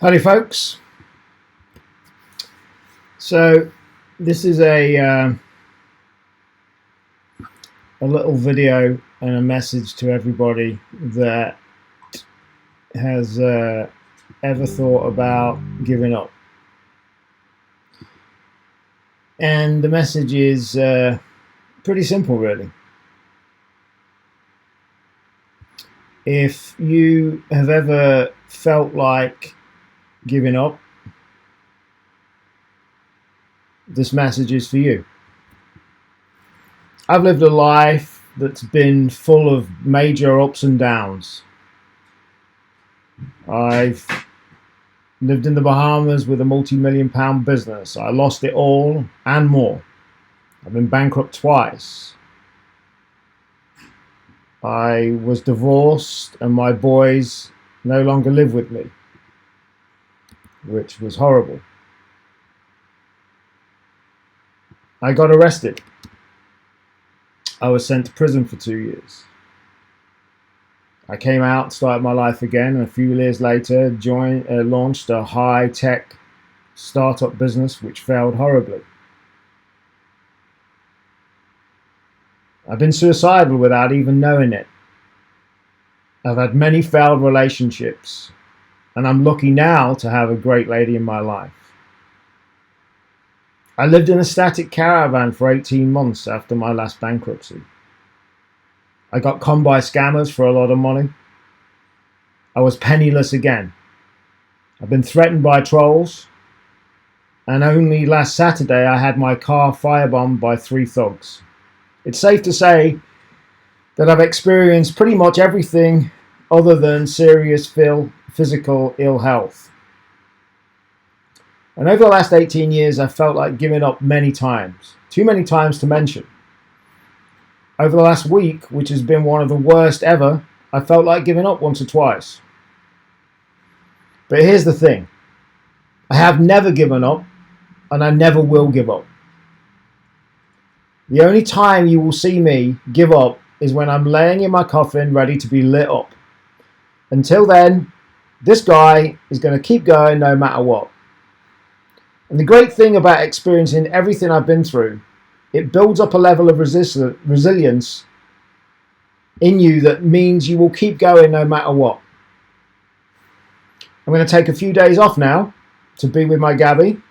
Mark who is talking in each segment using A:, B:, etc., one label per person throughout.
A: Howdy folks. So this is a little video and a message to everybody that has ever thought about giving up. And the message is pretty simple, really. If you have ever felt like giving up, this message is for you. I've lived a life that's been full of major ups and downs. I've lived in the Bahamas with a multi-million-pound business. I lost it all and more. I've been bankrupt twice. I was divorced and my boys no longer live with me, which was horrible. I got arrested. I was sent to prison for 2 years. I came out, started my life again, and a few years later launched a high-tech startup business which failed horribly. I've been suicidal without even knowing it. I've had many failed relationships, and I'm lucky now to have a great lady in my life. I lived in a static caravan for 18 months after my last bankruptcy. I got conned by scammers for a lot of money. I was penniless again. I've been threatened by trolls, and only last Saturday I had my car firebombed by 3 thugs. It's safe to say that I've experienced pretty much everything other than serious physical ill health. And over the last 18 years, I felt like giving up many times, too many times to mention. Over the last week, which has been one of the worst ever, I felt like giving up once or twice. But here's the thing. I have never given up, and I never will give up. The only time you will see me give up is when I'm laying in my coffin ready to be lit up. Until then, this guy is going to keep going no matter what. And the great thing about experiencing everything I've been through, it builds up a level of resilience in you that means you will keep going no matter what. I'm going to take a few days off now to be with my Gabby.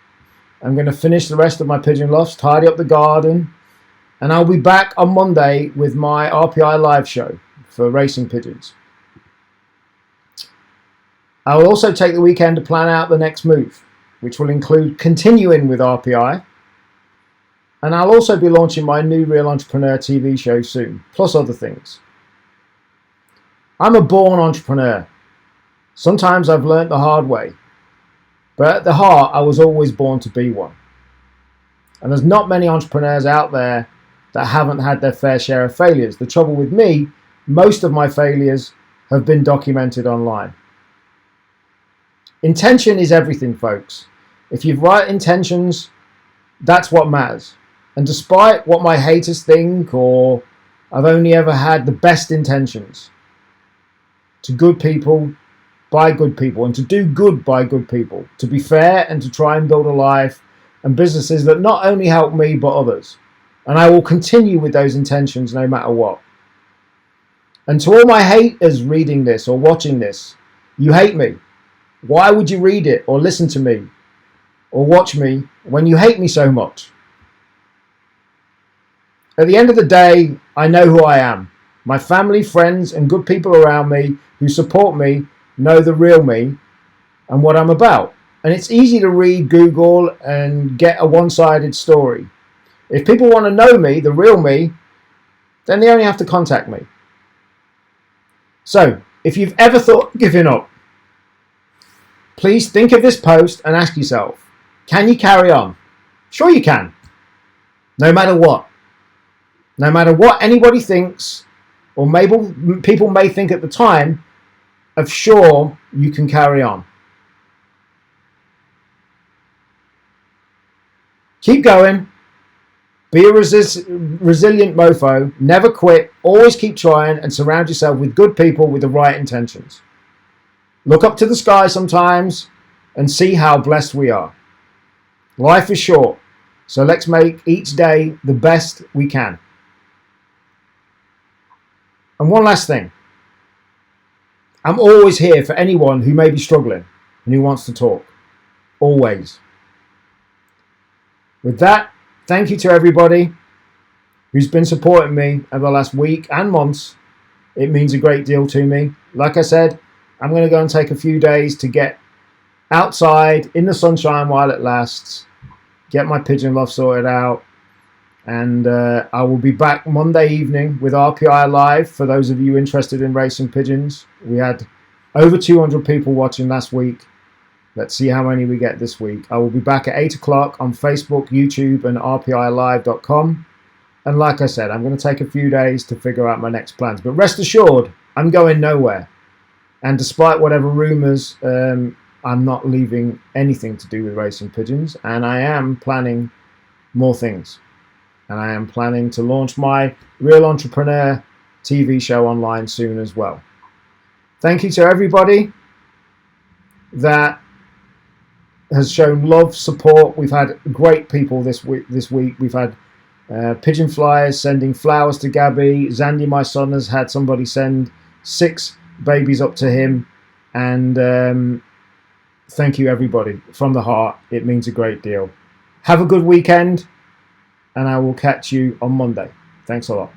A: I'm going to finish the rest of my pigeon lofts, tidy up the garden, and I'll be back on Monday with my RPI live show for racing pigeons. I will also take the weekend to plan out the next move, which will include continuing with RPI. And I'll also be launching my new Real Entrepreneur TV show soon, plus other things. I'm a born entrepreneur. Sometimes I've learnt the hard way. But at the heart, I was always born to be one. And there's not many entrepreneurs out there that haven't had their fair share of failures. The trouble with me, most of my failures have been documented online. Intention is everything, folks. If you've right intentions, that's what matters. And despite what my haters think, or I've only ever had the best intentions, to good people, by good people, and to do good by good people, to be fair and to try and build a life and businesses that not only help me but others. And I will continue with those intentions no matter what. And to all my haters reading this or watching this, you hate me. Why would you read it or listen to me or watch me when you hate me so much? At the end of the day, I know who I am. My family, friends, and good people around me who support me know the real me and what I'm about. And it's easy to read, Google, and get a one-sided story. If people want to know me, the real me, then they only have to contact me. So, if you've ever thought of giving up, please think of this post and ask yourself, can you carry on? Sure you can. No matter what. No matter what anybody thinks, or maybe people may think at the time, of sure you can carry on. Keep going. Be a resilient mofo. Never quit. Always keep trying and surround yourself with good people with the right intentions. Look up to the sky sometimes and see how blessed we are. Life is short, so let's make each day the best we can. And one last thing. I'm always here for anyone who may be struggling and who wants to talk. Always. With that, thank you to everybody who's been supporting me over the last week and months. It means a great deal to me. Like I said, I'm going to go and take a few days to get outside in the sunshine while it lasts, get my pigeon loft sorted out, and I will be back Monday evening with RPI Live for those of you interested in racing pigeons. We had over 200 people watching last week. Let's see how many we get this week. I will be back at 8 o'clock on Facebook, YouTube, and rpilive.com. And like I said, I'm going to take a few days to figure out my next plans. But rest assured, I'm going nowhere. And despite whatever rumours, I'm not leaving anything to do with racing pigeons. And I am planning more things. And I am planning to launch my Real Entrepreneur TV show online soon as well. Thank you to everybody that has shown love, support. We've had great people this week. We've had Pigeon Flyers sending flowers to Gabby. Zandy, my son, has had somebody send 6 babies up to him. And thank you, everybody, from the heart. It means a great deal. Have a good weekend, and I will catch you on Monday. Thanks a lot.